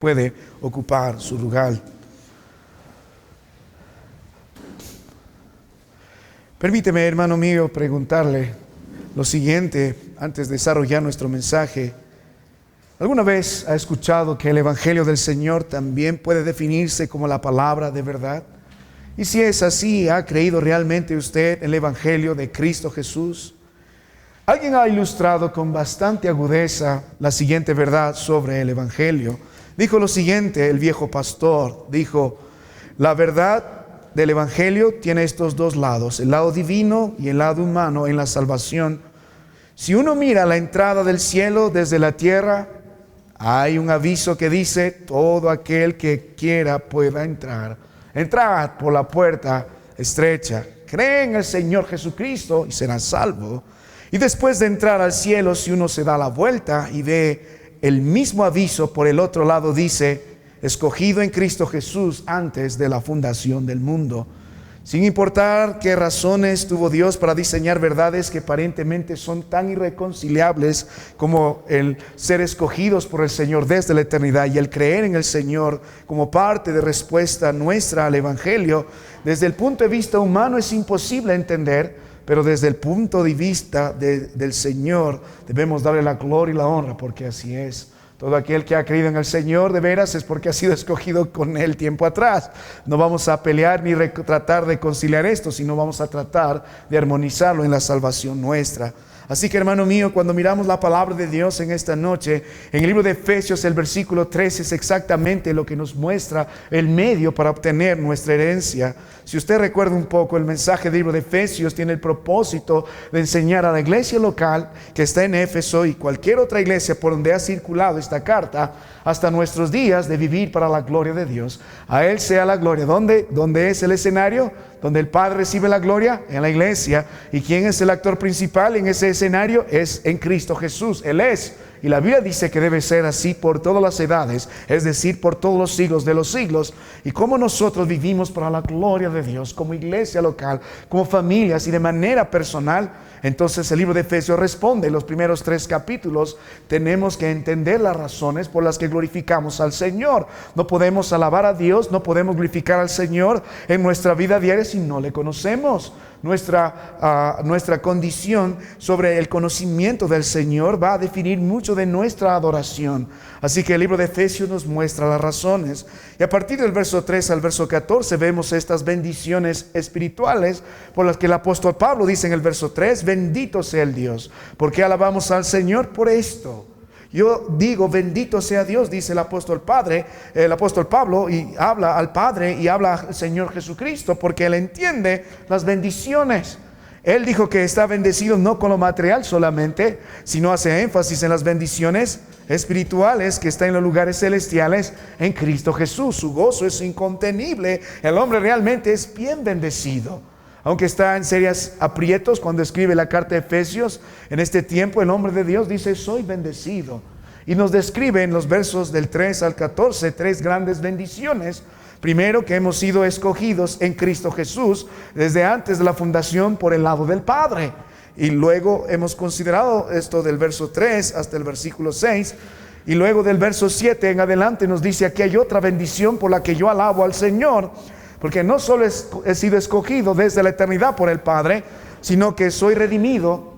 puede ocupar su lugar. Permíteme, hermano mío, preguntarle lo siguiente antes de desarrollar nuestro mensaje. ¿Alguna vez ha escuchado que el Evangelio del Señor también puede definirse como la palabra de verdad? Y si es así, ¿ha creído realmente usted en el Evangelio de Cristo Jesús? Alguien ha ilustrado con bastante agudeza la siguiente verdad sobre el Evangelio. Dijo lo siguiente, el viejo pastor, dijo: la verdad del Evangelio tiene estos dos lados, el lado divino y el lado humano en la salvación. Si uno mira la entrada del cielo desde la tierra, hay un aviso que dice: todo aquel que quiera pueda entrar. Entrad por la puerta estrecha. Cree en el Señor Jesucristo y será salvo. Y después de entrar al cielo, si uno se da la vuelta y ve el mismo aviso por el otro lado, dice: escogido en Cristo Jesús antes de la fundación del mundo. Sin importar qué razones tuvo Dios para diseñar verdades que aparentemente son tan irreconciliables como el ser escogidos por el Señor desde la eternidad y el creer en el Señor como parte de respuesta nuestra al Evangelio, desde el punto de vista humano es imposible entender, pero desde el punto de vista del Señor debemos darle la gloria y la honra, porque así es. Todo aquel que ha creído en el Señor de veras es porque ha sido escogido con Él tiempo atrás. No vamos a pelear ni tratar de conciliar esto, sino vamos a tratar de armonizarlo en la salvación nuestra. Así que, hermano mío, cuando miramos la palabra de Dios en esta noche, en el libro de Efesios, el versículo 13 es exactamente lo que nos muestra el medio para obtener nuestra herencia. Si usted recuerda un poco, el mensaje del libro de Efesios tiene el propósito de enseñar a la iglesia local que está en Éfeso y cualquier otra iglesia por donde ha circulado esta carta hasta nuestros días, de vivir para la gloria de Dios. A Él sea la gloria. ¿Dónde es el escenario? Donde el Padre recibe la gloria, en la iglesia. ¿Y quién es el actor principal en ese escenario? Es en Cristo Jesús. Él es. Y la Biblia dice que debe ser así por todas las edades, es decir, por todos los siglos de los siglos. Y como nosotros vivimos para la gloria de Dios, como iglesia local, como familias y de manera personal, entonces el libro de Efesios responde. En los primeros 3 capítulos tenemos que entender las razones por las que glorificamos al Señor. No podemos alabar a Dios, no podemos glorificar al Señor en nuestra vida diaria si no le conocemos. Nuestra condición sobre el conocimiento del Señor va a definir mucho de nuestra adoración. Así que el libro de Efesios nos muestra las razones. Y a partir del verso 3 al verso 14 vemos estas bendiciones espirituales por las que el apóstol Pablo dice en el verso 3: bendito sea el Dios. ¿Por qué alabamos al Señor? Por esto. Yo digo, bendito sea Dios, dice el apóstol Pablo, y habla al Padre y habla al Señor Jesucristo, porque Él entiende las bendiciones. Él dijo que está bendecido no con lo material solamente, sino hace énfasis en las bendiciones espirituales que están en los lugares celestiales en Cristo Jesús. Su gozo es incontenible. El hombre realmente es bien bendecido. Aunque está en serios aprietos cuando escribe la carta de Efesios, en este tiempo el hombre de Dios dice: soy bendecido. Y nos describe en los versos del 3 al 14 3 grandes bendiciones. Primero, que hemos sido escogidos en Cristo Jesús desde antes de la fundación por el lado del Padre. Y luego hemos considerado esto del verso 3 hasta el versículo 6. Y luego del verso 7 en adelante nos dice: aquí hay otra bendición por la que yo alabo al Señor. Porque no solo he sido escogido desde la eternidad por el Padre, sino que soy redimido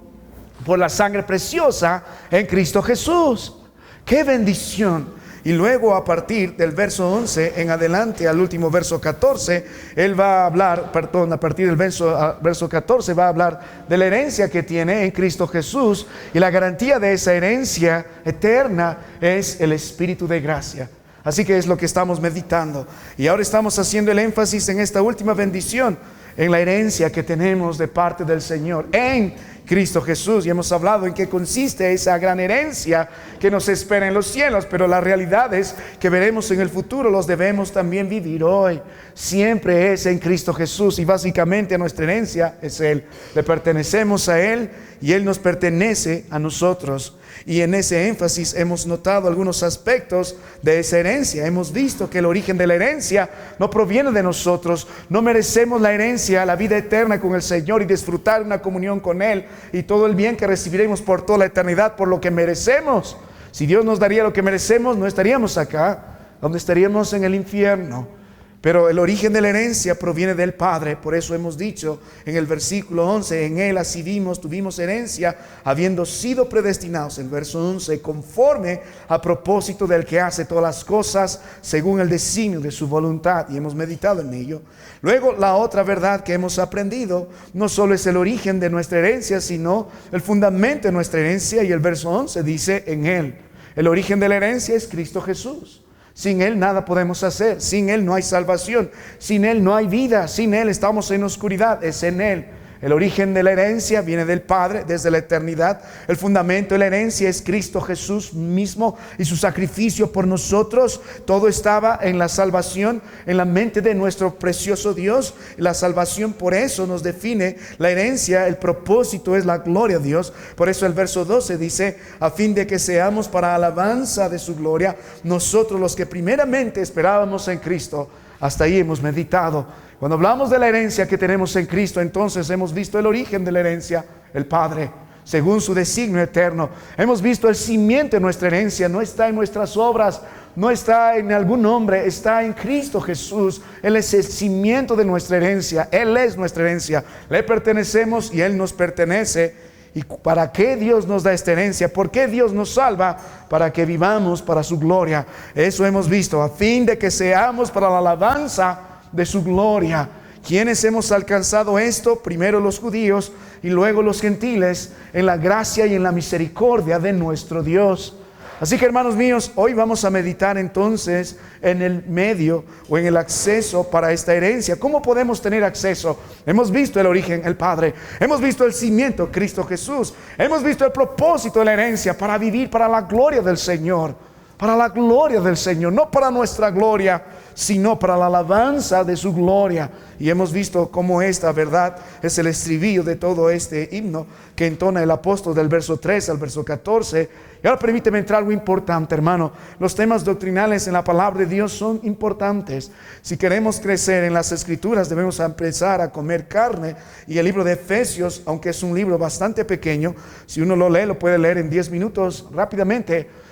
por la sangre preciosa en Cristo Jesús. ¡Qué bendición! Y luego a partir del verso 11 en adelante al último verso 14, él va a hablar, a partir del verso 14 va a hablar de la herencia que tiene en Cristo Jesús. Y la garantía de esa herencia eterna es el Espíritu de gracia. Así que es lo que estamos meditando. Y ahora estamos haciendo el énfasis en esta última bendición, en la herencia que tenemos de parte del Señor en Cristo Jesús. Y hemos hablado en qué consiste esa gran herencia que nos espera en los cielos. Pero la realidad es que veremos en el futuro, los debemos también vivir hoy. Siempre es en Cristo Jesús, y básicamente nuestra herencia es Él. Le pertenecemos a Él y Él nos pertenece a nosotros. Y en ese énfasis hemos notado algunos aspectos de esa herencia. Hemos visto que el origen de la herencia no proviene de nosotros. No merecemos la herencia, la vida eterna con el Señor y disfrutar una comunión con Él y todo el bien que recibiremos por toda la eternidad por lo que merecemos. Si Dios nos daría lo que merecemos, no estaríamos acá. donde estaríamos en el infierno. Pero el origen de la herencia proviene del Padre. Por eso hemos dicho en el versículo 11, en Él así tuvimos herencia, habiendo sido predestinados, el verso 11, conforme a propósito del que hace todas las cosas según el designio de su voluntad. Y hemos meditado en ello. Luego, la otra verdad que hemos aprendido, no solo es el origen de nuestra herencia, sino el fundamento de nuestra herencia. Y el verso 11 dice, en Él. El origen de la herencia es Cristo Jesús. Sin Él nada podemos hacer, sin Él no hay salvación, sin Él no hay vida, sin Él estamos en oscuridad, es en Él. El origen de la herencia viene del Padre desde la eternidad. El fundamento de la herencia es Cristo Jesús mismo y su sacrificio por nosotros. Todo estaba en la salvación, en la mente de nuestro precioso Dios. La salvación por eso nos define la herencia. El propósito es la gloria de Dios. Por eso el verso 12 dice, a fin de que seamos para alabanza de su gloria, nosotros los que primeramente esperábamos en Cristo. Hasta ahí hemos meditado. Cuando hablamos de la herencia que tenemos en Cristo, entonces hemos visto el origen de la herencia, el Padre, según su designio eterno. Hemos visto el cimiento de nuestra herencia, no está en nuestras obras, no está en algún hombre, está en Cristo Jesús. Él es el cimiento de nuestra herencia, Él es nuestra herencia, le pertenecemos y Él nos pertenece. ¿Y para qué Dios nos da esta herencia? ¿Por qué Dios nos salva? Para que vivamos para su gloria. Eso hemos visto, a fin de que seamos para la alabanza de su gloria. ¿Quiénes hemos alcanzado esto? Primero los judíos y luego los gentiles, en la gracia y en la misericordia de nuestro Dios. Así que, hermanos míos, hoy vamos a meditar entonces en el medio o en el acceso para esta herencia. ¿Cómo podemos tener acceso? Hemos visto el origen, el Padre. Hemos visto el cimiento, Cristo Jesús. Hemos visto el propósito de la herencia para vivir para la gloria del Señor. Para la gloria del Señor, no para nuestra gloria, sino para la alabanza de su gloria. Y hemos visto cómo esta verdad es el estribillo de todo este himno que entona el apóstol del verso 3 al verso 14. Y ahora permíteme entrar algo importante, hermano. Los temas doctrinales en la palabra de Dios son importantes. Si queremos crecer en las Escrituras, debemos empezar a comer carne. Y el libro de Efesios, aunque es un libro bastante pequeño, si uno lo lee, lo puede leer en 10 minutos rápidamente.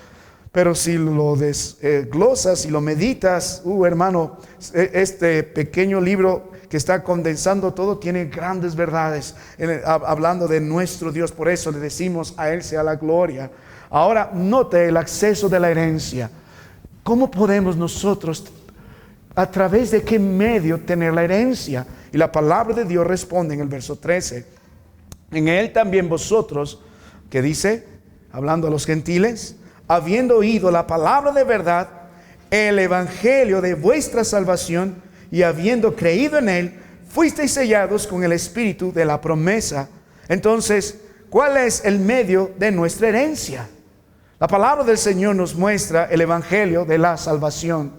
Pero si lo desglosas y lo meditas, hermano, este pequeño libro que está condensando todo tiene grandes verdades, hablando de nuestro Dios. Por eso le decimos, a Él sea la gloria. Ahora, note el acceso de la herencia. ¿Cómo podemos nosotros, a través de qué medio, tener la herencia? Y la palabra de Dios responde en el verso 13. En Él también vosotros, que dice, hablando a los gentiles, habiendo oído la palabra de verdad, el evangelio de vuestra salvación, y habiendo creído en él, fuisteis sellados con el espíritu de la promesa. Entonces, ¿cuál es el medio de nuestra herencia? La palabra del Señor nos muestra el evangelio de la salvación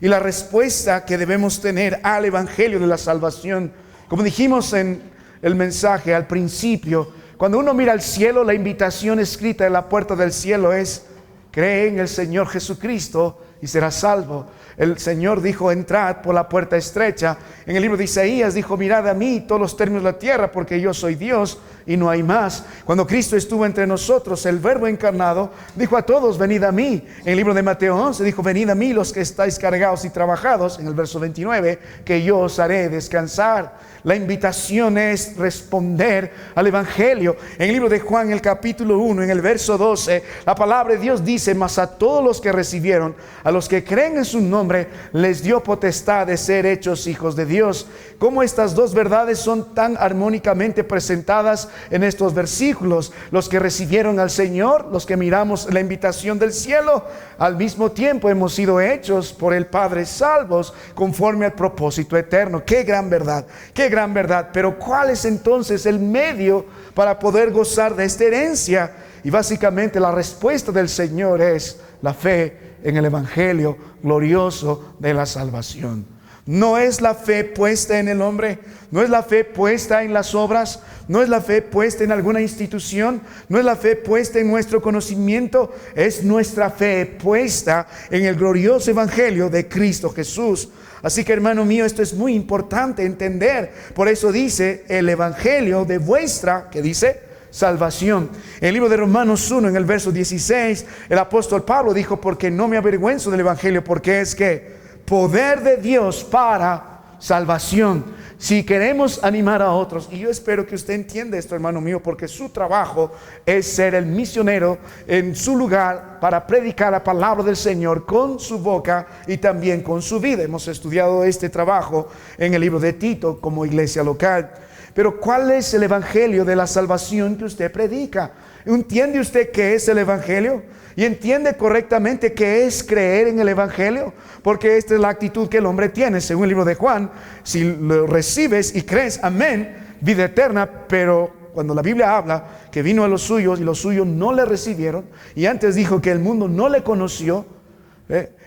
y la respuesta que debemos tener al evangelio de la salvación. Como dijimos en el mensaje al principio, cuando uno mira al cielo, la invitación escrita en la puerta del cielo es: cree en el Señor Jesucristo y serás salvo. El Señor dijo, entrad por la puerta estrecha. En el libro de Isaías dijo, mirad a mí todos los términos de la tierra, porque yo soy Dios y no hay más. Cuando Cristo estuvo entre nosotros, el Verbo encarnado dijo a todos, venid a mí. En el libro de Mateo 11 dijo, venid a mí los que estáis cargados y trabajados. En el verso 29, que yo os haré descansar. La invitación es responder al evangelio. En el libro de Juan, el capítulo 1, en el verso 12, la palabra de Dios dice, mas a todos los que recibieron, a los que creen en su nombre, les dio potestad de ser hechos hijos de Dios. ¿Cómo estas dos verdades son tan armónicamente presentadas en estos versículos? Los que recibieron al Señor, los que miramos la invitación del cielo, al mismo tiempo hemos sido hechos por el Padre salvos conforme al propósito eterno. ¡Qué gran verdad! ¡Qué gran verdad! Pero ¿cuál es entonces el medio para poder gozar de esta herencia? Y básicamente la respuesta del Señor es la fe en el evangelio glorioso de la salvación. No es la fe puesta en el hombre, no es la fe puesta en las obras, no es la fe puesta en alguna institución, no es la fe puesta en nuestro conocimiento, es nuestra fe puesta en el glorioso evangelio de Cristo Jesús. Así que, hermano mío, esto es muy importante entender. Por eso dice el evangelio de vuestra, ¿qué dice? salvación. En el libro de Romanos 1, en el verso 16, el apóstol Pablo dijo: porque no me avergüenzo del evangelio, porque es que poder de Dios para salvación. Si queremos animar a otros, y yo espero que usted entienda esto, hermano mío, porque su trabajo es ser el misionero en su lugar para predicar la palabra del Señor con su boca y también con su vida. Hemos estudiado este trabajo en el libro de Tito como iglesia local. Pero ¿cuál es el evangelio de la salvación que usted predica? ¿Entiende usted qué es el evangelio? ¿Y entiende correctamente qué es creer en el evangelio? Porque esta es la actitud que el hombre tiene, según el libro de Juan. Si lo recibes y crees, amén, vida eterna. Pero cuando la Biblia habla que vino a los suyos y los suyos no le recibieron, y antes dijo que el mundo no le conoció,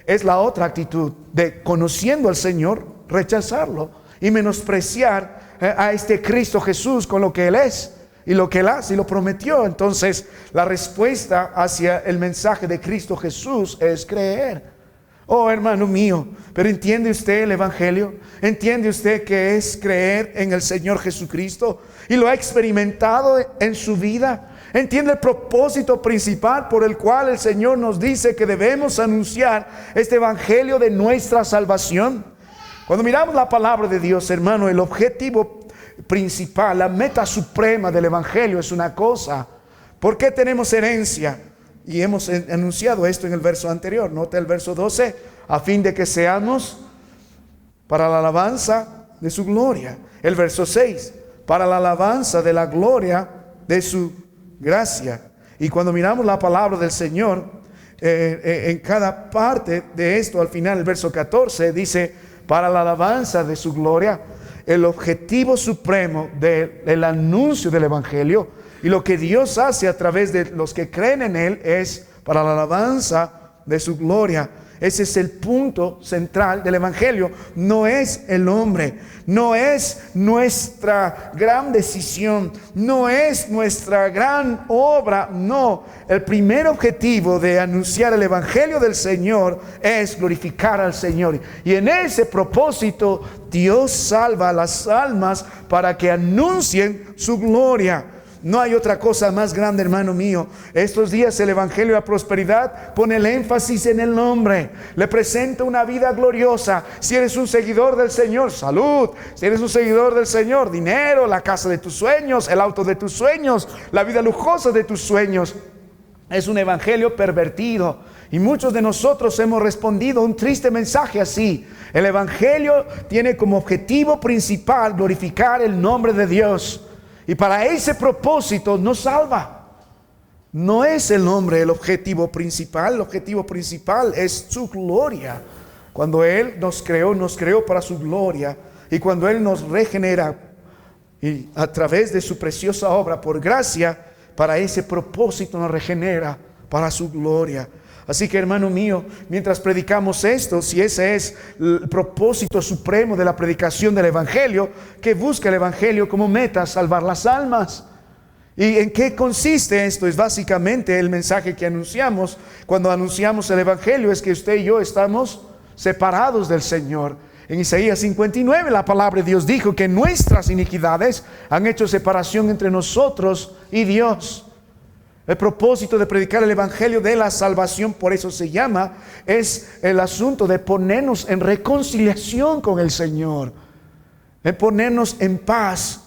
es la otra actitud de, conociendo al Señor, rechazarlo y menospreciar a este Cristo Jesús con lo que Él es y lo que Él hace y lo prometió. Entonces la respuesta hacia el mensaje de Cristo Jesús es creer. Oh, hermano mío, pero ¿entiende usted el evangelio? ¿Entiende usted que es creer en el Señor Jesucristo? ¿Y lo ha experimentado en su vida? ¿Entiende el propósito principal por el cual el Señor nos dice que debemos anunciar este evangelio de nuestra salvación? Cuando miramos la palabra de Dios, hermano, el objetivo principal, la meta suprema del evangelio es una cosa. ¿Por qué tenemos herencia? Y hemos anunciado esto en el verso anterior. Nota el verso 12: a fin de que seamos para la alabanza de su gloria. El verso 6: para la alabanza de la gloria de su gracia. Y cuando miramos la palabra del Señor, en cada parte de esto, al final el verso 14 dice: para la alabanza de su gloria. El objetivo supremo del anuncio del evangelio y lo que Dios hace a través de los que creen en Él es para la alabanza de su gloria. Ese es el punto central del evangelio. No es el hombre, no es nuestra gran decisión, no es nuestra gran obra. No, el primer objetivo de anunciar el evangelio del Señor es glorificar al Señor. Y en ese propósito Dios salva a las almas para que anuncien su gloria. No hay otra cosa más grande, hermano mío. Estos días el evangelio de la prosperidad pone el énfasis en el nombre. Le presenta una vida gloriosa. Si eres un seguidor del Señor, salud. Si eres un seguidor del Señor, dinero, la casa de tus sueños, el auto de tus sueños, la vida lujosa de tus sueños. Es un evangelio pervertido. Y muchos de nosotros hemos respondido a un triste mensaje así. El evangelio tiene como objetivo principal glorificar el nombre de Dios. Y para ese propósito nos salva. No es el hombre el objetivo principal. El objetivo principal es su gloria. Cuando Él nos creó para su gloria. Y cuando Él nos regenera y a través de su preciosa obra por gracia, para ese propósito nos regenera para su gloria. Así que, hermano mío, mientras predicamos esto, si ese es el propósito supremo de la predicación del evangelio, que busca el evangelio como meta, salvar las almas. ¿Y en qué consiste esto? Es básicamente el mensaje que anunciamos cuando anunciamos el evangelio, es que usted y yo estamos separados del Señor. En Isaías 59 la palabra de Dios dijo que nuestras iniquidades han hecho separación entre nosotros y Dios. El propósito de predicar el evangelio de la salvación, por eso se llama, es el asunto de ponernos en reconciliación con el Señor, de ponernos en paz.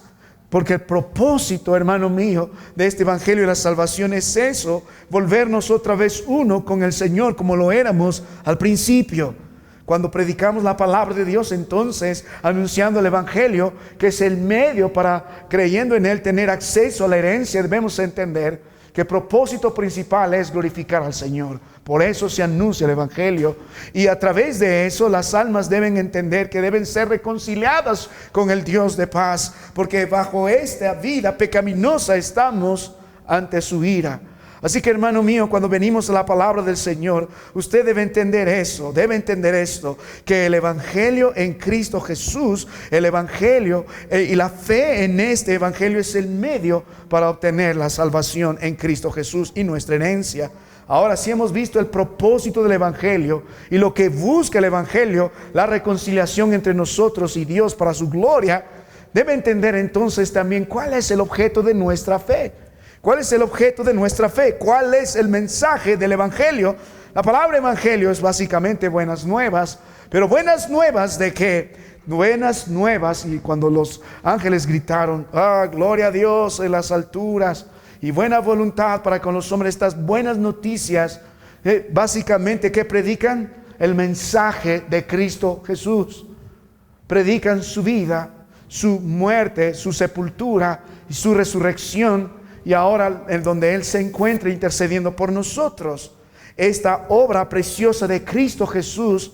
Porque el propósito, hermano mío, de este evangelio de la salvación es eso: volvernos otra vez uno con el Señor como lo éramos al principio. Cuando predicamos la palabra de Dios, entonces anunciando el evangelio, que es el medio para, creyendo en Él, tener acceso a la herencia, debemos entender que el propósito principal es glorificar al Señor. Por eso se anuncia el evangelio. Y a través de eso las almas deben entender que deben ser reconciliadas con el Dios de paz. Porque bajo esta vida pecaminosa estamos ante su ira. Así que, hermano mío, cuando venimos a la palabra del Señor, usted debe entender eso, debe entender esto, que el evangelio en Cristo Jesús, el evangelio y la fe en este evangelio es el medio para obtener la salvación en Cristo Jesús y nuestra herencia. Ahora, si hemos visto el propósito del evangelio y lo que busca el evangelio, la reconciliación entre nosotros y Dios para su gloria, debe entender entonces también cuál es el objeto de nuestra fe. ¿Cuál es el objeto de nuestra fe? ¿Cuál es el mensaje del Evangelio? La palabra Evangelio es básicamente buenas nuevas, pero buenas nuevas de qué? Buenas nuevas, y cuando los ángeles gritaron, gloria a Dios en las alturas y buena voluntad para con los hombres, estas buenas noticias, básicamente, ¿qué predican? El mensaje de Cristo Jesús. Predican su vida, su muerte, su sepultura y su resurrección, y ahora en donde Él se encuentra intercediendo por nosotros. Esta obra preciosa de Cristo Jesús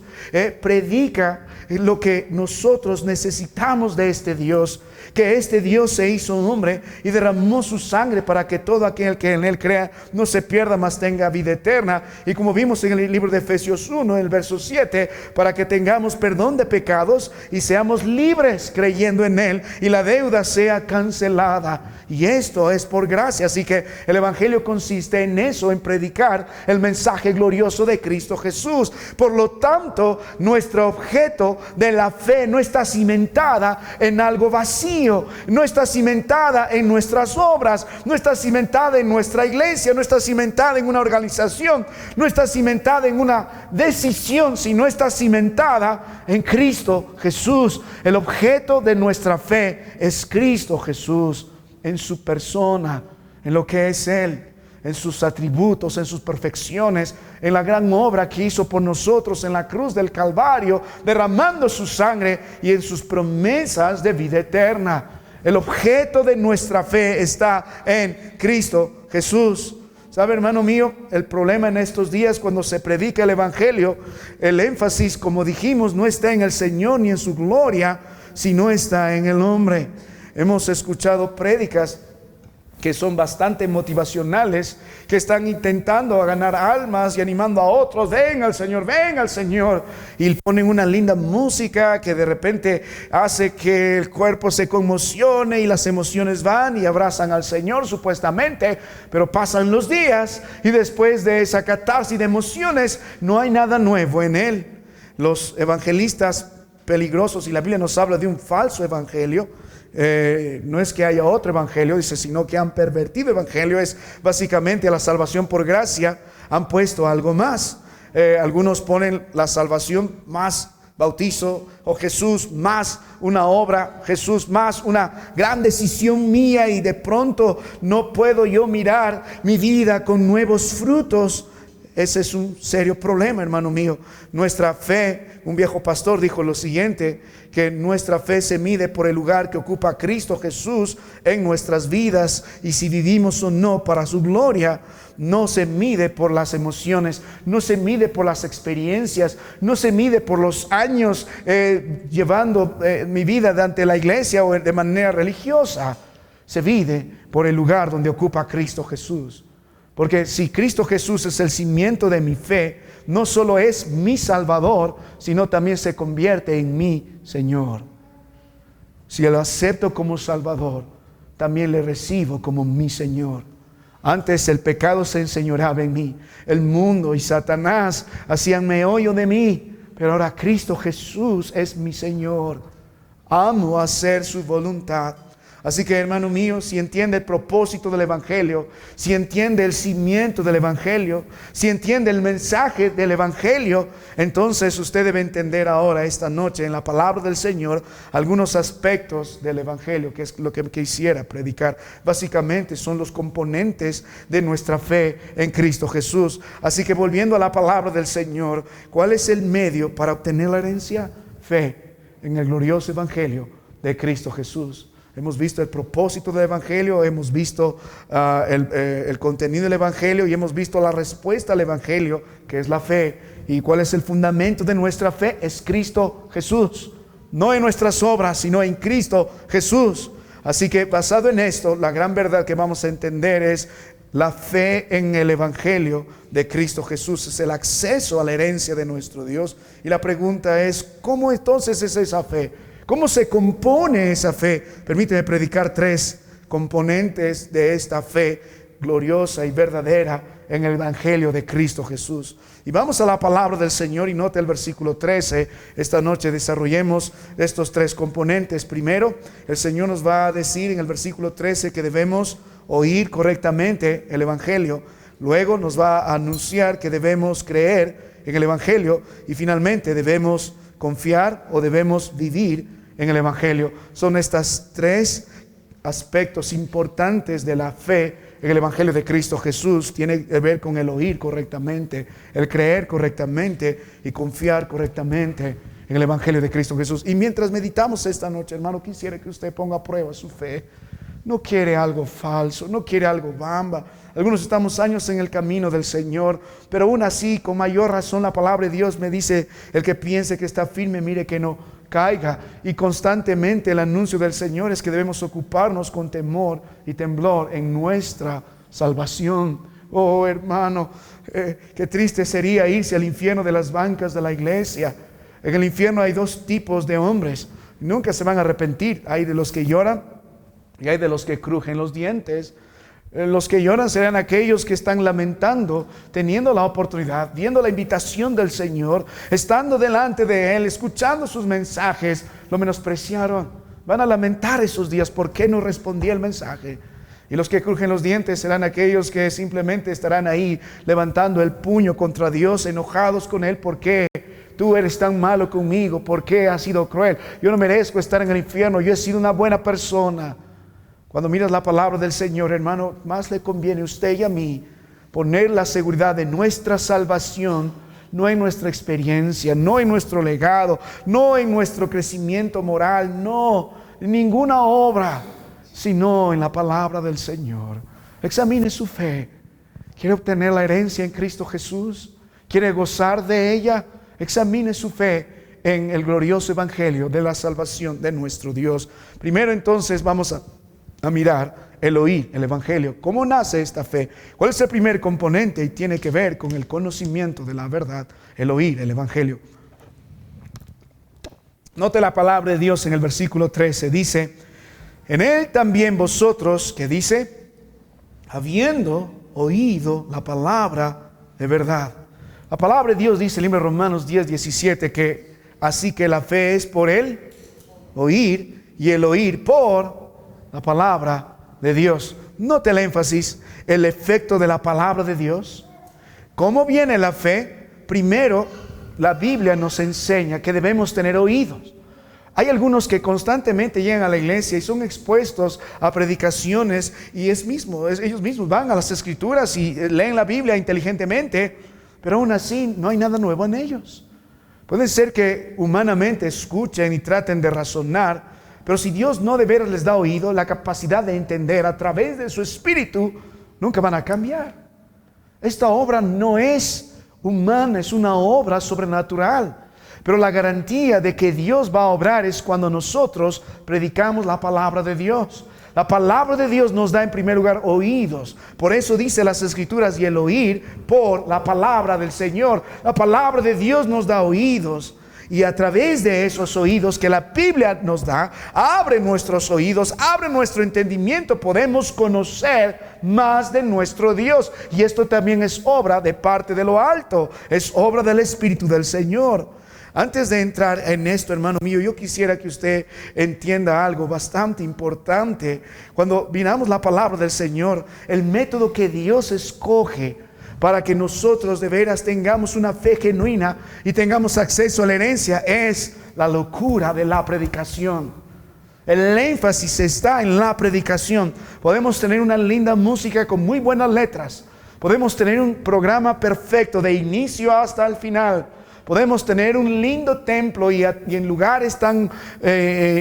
predica lo que nosotros necesitamos de este Dios, que este Dios se hizo hombre y derramó su sangre para que todo aquel que en Él crea no se pierda, mas tenga vida eterna. Y como vimos en el libro de Efesios 1, en el verso 7, para que tengamos perdón de pecados y seamos libres creyendo en Él, y la deuda sea cancelada. Y esto es por gracia. Así que el Evangelio consiste en eso, en predicar el mensaje glorioso de Cristo Jesús. Por lo tanto, nuestro objeto de la fe no está cimentada en algo vacío, no está cimentada en nuestras obras, no está cimentada en nuestra iglesia, no está cimentada en una organización, no está cimentada en una decisión, sino está cimentada en Cristo Jesús. El objeto de nuestra fe es Cristo Jesús, en su persona, en lo que es Él, en sus atributos, en sus perfecciones, en la gran obra que hizo por nosotros en la cruz del Calvario, derramando su sangre, y en sus promesas de vida eterna. El objeto de nuestra fe está en Cristo Jesús. ¿Sabe, hermano mío? El problema en estos días, cuando se predica el Evangelio, el énfasis, como dijimos, no está en el Señor ni en su gloria, sino está en el hombre. Hemos escuchado prédicas que son bastante motivacionales, que están intentando ganar almas y animando a otros, ven al Señor, y ponen una linda música que de repente hace que el cuerpo se conmocione, y las emociones van y abrazan al Señor supuestamente, pero pasan los días y después de esa catarsis de emociones no hay nada nuevo en Él. Los evangelistas peligrosos, y la Biblia nos habla de un falso evangelio. No es que haya otro evangelio, dice, sino que han pervertido evangelio. Es básicamente la salvación por gracia. Han puesto algo más. Algunos ponen la salvación más bautizo, o Jesús más una obra, Jesús más una gran decisión mía, y de pronto no puedo yo mirar mi vida con nuevos frutos. Ese es un serio problema, hermano mío. Nuestra fe, un viejo pastor dijo lo siguiente, que nuestra fe se mide por el lugar que ocupa Cristo Jesús en nuestras vidas, y si vivimos o no para su gloria. No se mide por las emociones, no se mide por las experiencias, no se mide por los años llevando mi vida ante la iglesia o de manera religiosa. Se mide por el lugar donde ocupa Cristo Jesús. Porque si Cristo Jesús es el cimiento de mi fe, no solo es mi Salvador, sino también se convierte en mi Señor. Si lo acepto como Salvador, también le recibo como mi Señor. Antes el pecado se enseñoreaba en mí, el mundo y Satanás hacían meollo de mí, pero ahora Cristo Jesús es mi Señor. Amo hacer su voluntad. Así que, hermano mío, si entiende el propósito del Evangelio, si entiende el cimiento del Evangelio, si entiende el mensaje del Evangelio, entonces usted debe entender ahora, esta noche, en la palabra del Señor, algunos aspectos del Evangelio, que es lo que quisiera predicar. Básicamente son los componentes de nuestra fe en Cristo Jesús. Así que, volviendo a la palabra del Señor, ¿cuál es el medio para obtener la herencia? Fe en el glorioso Evangelio de Cristo Jesús. Hemos visto el propósito del Evangelio, hemos visto el contenido del Evangelio, y hemos visto la respuesta al Evangelio, que es la fe. ¿Y cuál es el fundamento de nuestra fe? Es Cristo Jesús. No en nuestras obras, sino en Cristo Jesús. Así que, basado en esto, la gran verdad que vamos a entender es la fe en el Evangelio de Cristo Jesús. Es el acceso a la herencia de nuestro Dios. Y la pregunta es, ¿cómo entonces es esa fe? ¿Cómo se compone esa fe? Permíteme predicar 3 componentes de esta fe gloriosa y verdadera en el Evangelio de Cristo Jesús. Y vamos a la palabra del Señor, y note el versículo 13. Esta noche desarrollemos estos 3 componentes. Primero, el Señor nos va a decir en el versículo 13 que debemos oír correctamente el Evangelio. Luego nos va a anunciar que debemos creer en el Evangelio y finalmente debemos confiar o debemos vivir en el Evangelio. Son estas tres aspectos importantes de la fe en el Evangelio de Cristo Jesús. Tiene que ver con el oír correctamente, el creer correctamente y confiar correctamente en el Evangelio de Cristo Jesús. Y mientras meditamos esta noche, hermano, quisiera que usted ponga a prueba su fe. No quiere algo falso, no quiere algo bamba. Algunos estamos años en el camino del Señor, pero aún así, con mayor razón, la palabra de Dios me dice: el que piense que está firme, mire que no caiga. Y constantemente el anuncio del Señor es que debemos ocuparnos con temor y temblor en nuestra salvación. Oh, hermano, qué triste sería irse al infierno de las bancas de la iglesia. En el infierno hay dos tipos de hombres, nunca se van a arrepentir. Hay de los que lloran y hay de los que crujen los dientes. Los que lloran serán aquellos que están lamentando, teniendo la oportunidad, viendo la invitación del Señor, estando delante de Él, escuchando sus mensajes, lo menospreciaron. Van a lamentar esos días: ¿por qué no respondí el mensaje? Y los que crujen los dientes serán aquellos que simplemente estarán ahí levantando el puño contra Dios, enojados con Él. ¿Por qué tú eres tan malo conmigo? ¿Por qué has sido cruel? Yo no merezco estar en el infierno, yo he sido una buena persona. Cuando miras la palabra del Señor, hermano, más le conviene a usted y a mí poner la seguridad de nuestra salvación, no en nuestra experiencia, no en nuestro legado, no en nuestro crecimiento moral, no en ninguna obra, sino en la palabra del Señor. Examine su fe. ¿Quiere obtener la herencia en Cristo Jesús? ¿Quiere gozar de ella? Examine su fe en el glorioso evangelio de la salvación de nuestro Dios. Primero, entonces, vamos a mirar el oír, el evangelio. ¿Cómo nace esta fe? ¿Cuál es el primer componente? Y tiene que ver con el conocimiento de la verdad, el oír, el evangelio. Note la palabra de Dios en el versículo 13. Dice: en él también vosotros, que dice, habiendo oído la palabra de verdad. La palabra de Dios dice en el libro de Romanos 10:17 que así que la fe es por el oír y el oír por la palabra de Dios. Note el énfasis, el efecto de la palabra de Dios. ¿Cómo viene la fe? Primero, la Biblia nos enseña que debemos tener oídos. Hay algunos que constantemente llegan a la iglesia y son expuestos a predicaciones y ellos mismos van a las escrituras y leen la Biblia inteligentemente, pero aún así no hay nada nuevo en ellos. Puede ser que humanamente escuchen y traten de razonar, pero si Dios no de veras les da oído, la capacidad de entender a través de su espíritu, nunca van a cambiar. Esta obra no es humana, es una obra sobrenatural. Pero la garantía de que Dios va a obrar es cuando nosotros predicamos la palabra de Dios. La palabra de Dios nos da en primer lugar oídos. Por eso dice las Escrituras: y el oír por la palabra del Señor. La palabra de Dios nos da oídos. Y a través de esos oídos que la Biblia nos da, abre nuestros oídos, abre nuestro entendimiento, podemos conocer más de nuestro Dios. Y esto también es obra de parte de lo alto, es obra del Espíritu del Señor. Antes de entrar en esto, hermano mío, yo quisiera que usted entienda algo bastante importante. Cuando miramos la palabra del Señor, el método que Dios escoge para que nosotros de veras tengamos una fe genuina y tengamos acceso a la herencia es la locura de la predicación. El énfasis está en la predicación. Podemos tener una linda música con muy buenas letras. Podemos tener un programa perfecto de inicio hasta el final. Podemos tener un lindo templo y en lugares tan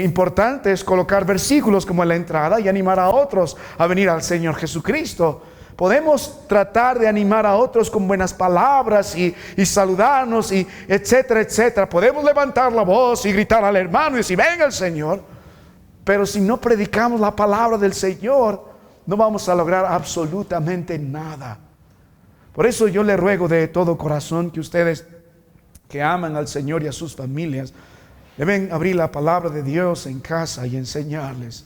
importantes colocar versículos como en la entrada y animar a otros a venir al Señor Jesucristo. Podemos tratar de animar a otros con buenas palabras y saludarnos y etcétera, etcétera. Podemos levantar la voz y gritar al hermano y decir: venga el Señor. Pero si no predicamos la palabra del Señor, no vamos a lograr absolutamente nada. Por eso yo le ruego de todo corazón que ustedes que aman al Señor y a sus familias deben abrir la palabra de Dios en casa y enseñarles.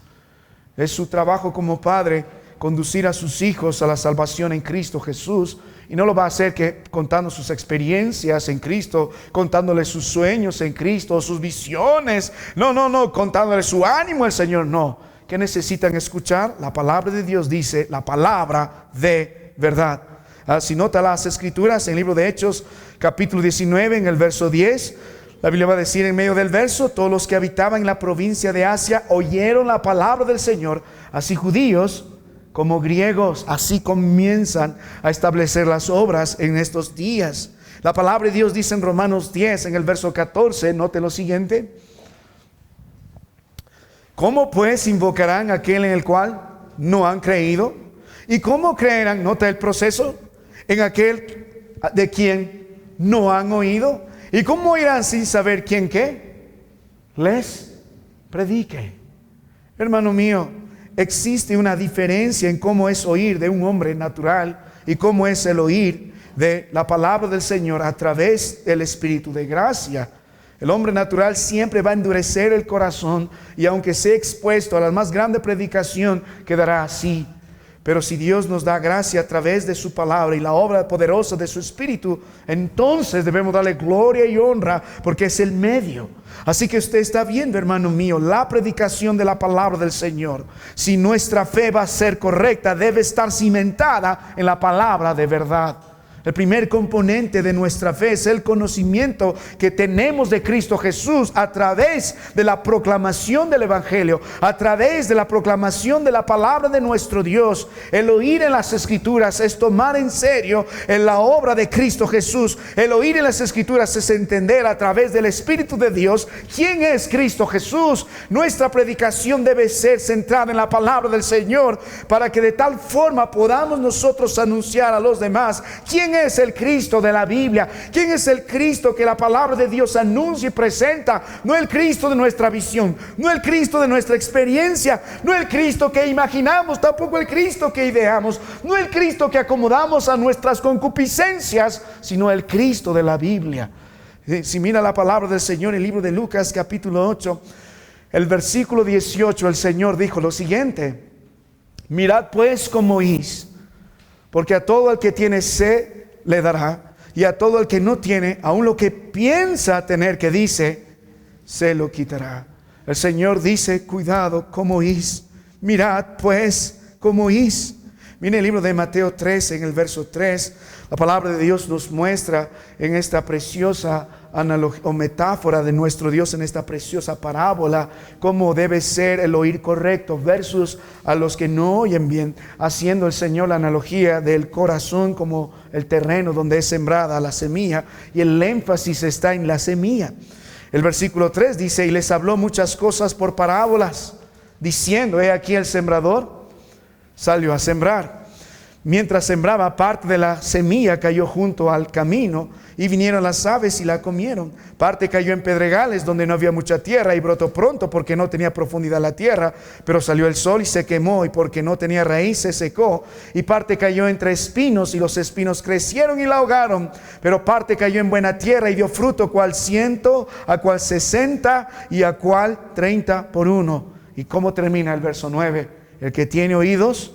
Es su trabajo como padre conducir a sus hijos a la salvación en Cristo Jesús, y no lo va a hacer que contando sus experiencias en Cristo, contándoles sus sueños en Cristo, sus visiones, no, contándoles su ánimo al Señor, no. ¿Qué necesitan escuchar? La palabra de Dios dice, la palabra de verdad. Si nota las escrituras en el libro de Hechos, capítulo 19, en el verso 10, la Biblia va a decir en medio del verso, todos los que habitaban en la provincia de Asia oyeron la palabra del Señor, así judíos como griegos. Así comienzan a establecer las obras en estos días. La palabra de Dios dice en Romanos 10, en el verso 14, note lo siguiente: ¿cómo pues invocarán a aquel en el cual no han creído? ¿Y cómo creerán, nota el proceso, en aquel de quien no han oído? ¿Y cómo irán sin saber quién qué les predique? Hermano mío, existe una diferencia en cómo es oír de un hombre natural y cómo es el oír de la palabra del Señor a través del Espíritu de gracia. El hombre natural siempre va a endurecer el corazón y aunque sea expuesto a la más grande predicación, quedará así. Pero si Dios nos da gracia a través de su palabra y la obra poderosa de su Espíritu, entonces debemos darle gloria y honra porque es el medio. Así que usted está viendo, hermano mío, la predicación de la palabra del Señor. Si nuestra fe va a ser correcta, debe estar cimentada en la palabra de verdad. El primer componente de nuestra fe es el conocimiento que tenemos de Cristo Jesús a través de la proclamación del Evangelio, a través de la proclamación de la palabra de nuestro Dios. El oír en las Escrituras es tomar en serio en la obra de Cristo Jesús. El oír en las Escrituras es entender a través del Espíritu de Dios quién es Cristo Jesús. Nuestra predicación debe ser centrada en la palabra del Señor para que de tal forma podamos nosotros anunciar a los demás quién es el Cristo de la Biblia, quién es el Cristo que la palabra de Dios anuncia y presenta. No el Cristo de nuestra visión, no el Cristo de nuestra experiencia, no el Cristo que imaginamos, tampoco el Cristo que ideamos, no el Cristo que acomodamos a nuestras concupiscencias, sino el Cristo de la Biblia. Si mira la palabra del Señor en el libro de Lucas capítulo 8, el versículo 18, el Señor dijo lo siguiente: mirad pues cómo oís, porque a todo el que tiene sed le dará, y a todo el que no tiene, aun lo que piensa tener que dice, se lo quitará. El Señor dice, cuidado cómo oís, mirad pues cómo oís. Mire el libro de Mateo 13, en el verso 3, la palabra de Dios nos muestra en esta preciosa analogía o metáfora de nuestro Dios, en esta preciosa parábola, cómo debe ser el oír correcto versus a los que no oyen bien, haciendo el Señor la analogía del corazón como el terreno donde es sembrada la semilla, y el énfasis está en la semilla. El versículo 3 dice, y les habló muchas cosas por parábolas, diciendo, he aquí el sembrador salió a sembrar. Mientras sembraba, parte de la semilla cayó junto al camino, y vinieron las aves y la comieron. Parte cayó en pedregales donde no había mucha tierra, y brotó pronto porque no tenía profundidad la tierra, pero salió el sol y se quemó, y porque no tenía raíz se secó. Y parte cayó entre espinos, y los espinos crecieron y la ahogaron. Pero parte cayó en buena tierra y dio fruto, cual 100, a cual 60 y a cual 30 por uno. ¿Y cómo termina el verso 9? El que tiene oídos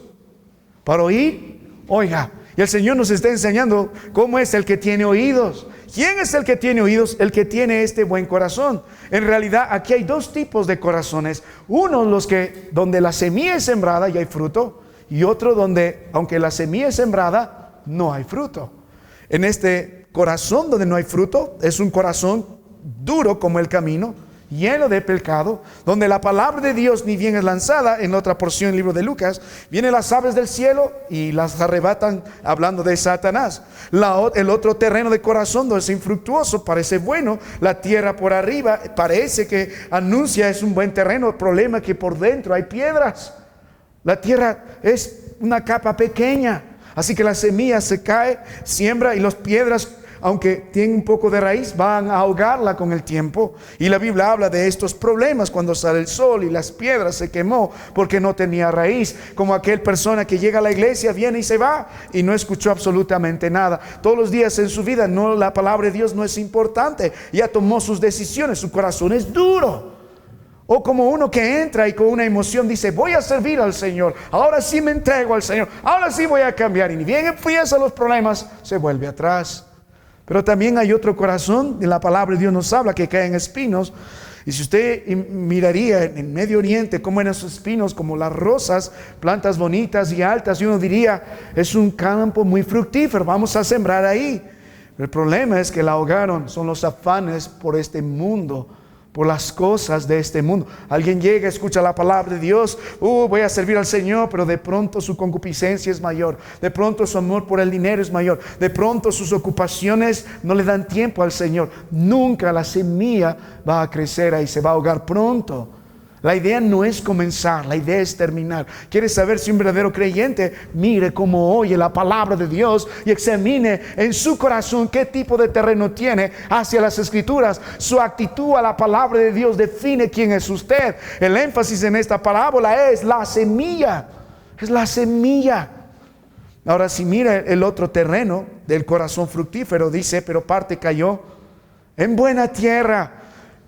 para oír, oiga. Y el Señor nos está enseñando cómo es el que tiene oídos. ¿Quién es el que tiene oídos? El que tiene este buen corazón. En realidad aquí hay dos tipos de corazones. Uno, los que donde la semilla es sembrada y hay fruto, y otro donde aunque la semilla es sembrada no hay fruto. En este corazón donde no hay fruto es un corazón duro como el camino, lleno de pecado, donde la palabra de Dios ni bien es lanzada. En otra porción del libro de Lucas, vienen las aves del cielo y las arrebatan, hablando de Satanás. El otro terreno de corazón donde es infructuoso, parece bueno, la tierra por arriba parece que anuncia es un buen terreno. El problema es que por dentro hay piedras. La tierra es una capa pequeña, así que la semilla se cae, siembra, y las piedras, aunque tienen un poco de raíz, van a ahogarla con el tiempo. Y la Biblia habla de estos problemas cuando sale el sol y las piedras se quemó porque no tenía raíz. Como aquel persona que llega a la iglesia, viene y se va y no escuchó absolutamente nada. Todos los días en su vida la palabra de Dios no es importante. Ya tomó sus decisiones, su corazón es duro. O como uno que entra y con una emoción dice, voy a servir al Señor, ahora sí me entrego al Señor, ahora sí voy a cambiar. Y ni bien empiezan los problemas, se vuelve atrás. Pero también hay otro corazón, en la palabra de Dios nos habla, que cae en espinos. Y si usted miraría en el Medio Oriente cómo eran esos espinos, como las rosas, plantas bonitas y altas, y uno diría, es un campo muy fructífero, vamos a sembrar ahí. El problema es que la ahogaron, son los afanes por este mundo, por las cosas de este mundo. Alguien llega, escucha la palabra de Dios, voy a servir al Señor, pero de pronto su concupiscencia es mayor, de pronto su amor por el dinero es mayor, de pronto sus ocupaciones no le dan tiempo al Señor. Nunca la semilla va a crecer ahí, se va a ahogar pronto. La idea no es comenzar, la idea es terminar. ¿Quieres saber si un verdadero creyente? Mire cómo oye la palabra de Dios y examine en su corazón qué tipo de terreno tiene hacia las Escrituras. Su actitud a la palabra de Dios define quién es usted. El énfasis en esta parábola es la semilla. Es la semilla. Ahora, si mira el otro terreno del corazón fructífero, dice, pero parte cayó en buena tierra.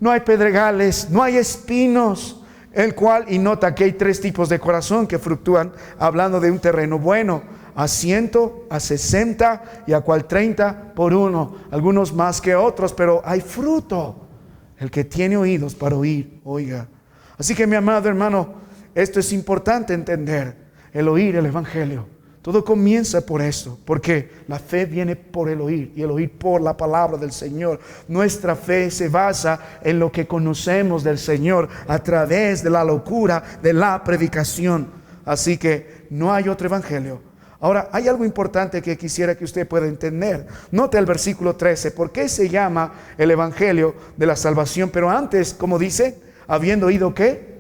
No hay pedregales, no hay espinos. El cual, y nota que hay 3 tipos de corazón que fluctúan, hablando de un terreno bueno, a 100, a 60 y a cual 30 por 1, algunos más que otros, pero hay fruto. El que tiene oídos para oír, oiga. Así que mi amado hermano, esto es importante entender, el oír el Evangelio. Todo comienza por esto, porque la fe viene por el oír y el oír por la palabra del Señor. Nuestra fe se basa en lo que conocemos del Señor a través de la locura de la predicación. Así que no hay otro evangelio. Ahora, hay algo importante que quisiera que usted pueda entender. Note el versículo 13. ¿Por qué se llama el evangelio de la salvación? Pero antes, como dice, habiendo oído ¿qué?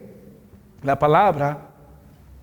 La palabra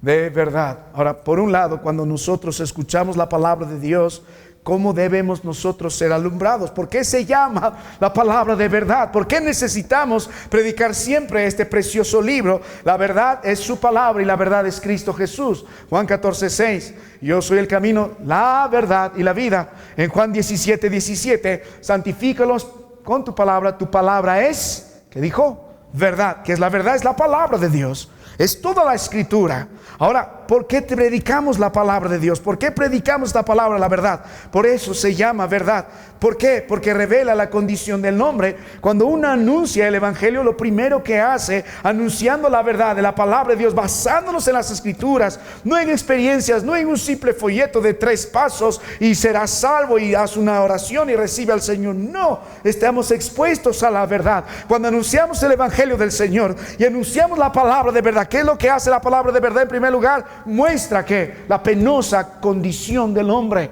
de verdad. Ahora, por un lado, cuando nosotros escuchamos la palabra de Dios, ¿cómo debemos nosotros ser alumbrados? ¿Por qué se llama la palabra de verdad? ¿Por qué necesitamos predicar siempre este precioso libro? La verdad es su palabra y la verdad es Cristo Jesús. Juan 14:6, yo soy el camino, la verdad y la vida. En Juan 17:17, santifícalos con tu palabra es, ¿qué dijo? Verdad. ¿Qué es la verdad? Es la palabra de Dios. Es toda la Escritura. Ahora, ¿por qué predicamos la palabra de Dios? ¿Por qué predicamos esta palabra, la verdad? Por eso se llama verdad. ¿Por qué? Porque revela la condición del hombre. Cuando uno anuncia el Evangelio, lo primero que hace, anunciando la verdad de la palabra de Dios, basándonos en las Escrituras, no en experiencias, no en un simple folleto de 3 pasos y serás salvo y haz una oración y recibe al Señor. No, estamos expuestos a la verdad. Cuando anunciamos el Evangelio del Señor y anunciamos la palabra de verdad, ¿qué es lo que hace la palabra de verdad? En primer lugar, muestra que la penosa condición del hombre.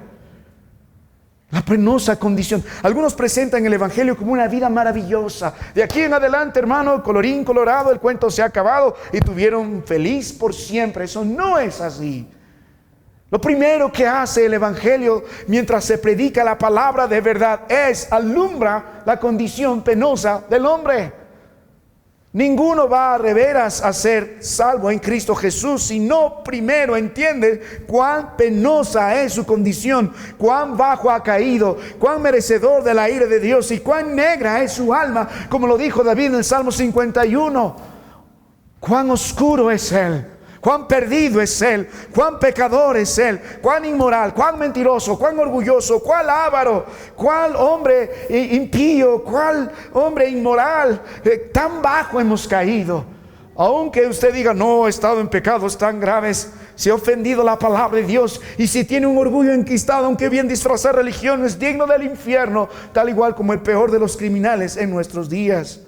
La penosa condición. Algunos presentan el Evangelio como una vida maravillosa. De aquí en adelante, hermano, colorín colorado, el cuento se ha acabado y tuvieron feliz por siempre. Eso no es así. Lo primero que hace el Evangelio mientras se predica la palabra de verdad es alumbra la condición penosa del hombre. Ninguno va a veras a ser salvo en Cristo Jesús si no primero entiende cuán penosa es su condición, cuán bajo ha caído, cuán merecedor de la ira de Dios y cuán negra es su alma, como lo dijo David en el Salmo 51. Cuán oscuro es él, cuán perdido es él, cuán pecador es él, cuán inmoral, cuán mentiroso, cuán orgulloso, cuán avaro, cuál hombre impío, cuál hombre inmoral, tan bajo hemos caído. Aunque usted diga, no he estado en pecados tan graves, si ha ofendido la palabra de Dios y si tiene un orgullo enquistado, aunque bien disfrazar religión, es digno del infierno, tal igual como el peor de los criminales en nuestros días.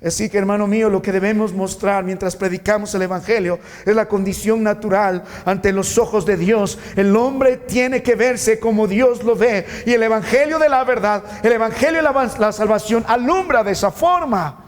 Así que, hermano mío, lo que debemos mostrar mientras predicamos el Evangelio es la condición natural ante los ojos de Dios. El hombre tiene que verse como Dios lo ve, y el Evangelio de la verdad, el Evangelio de la salvación alumbra de esa forma.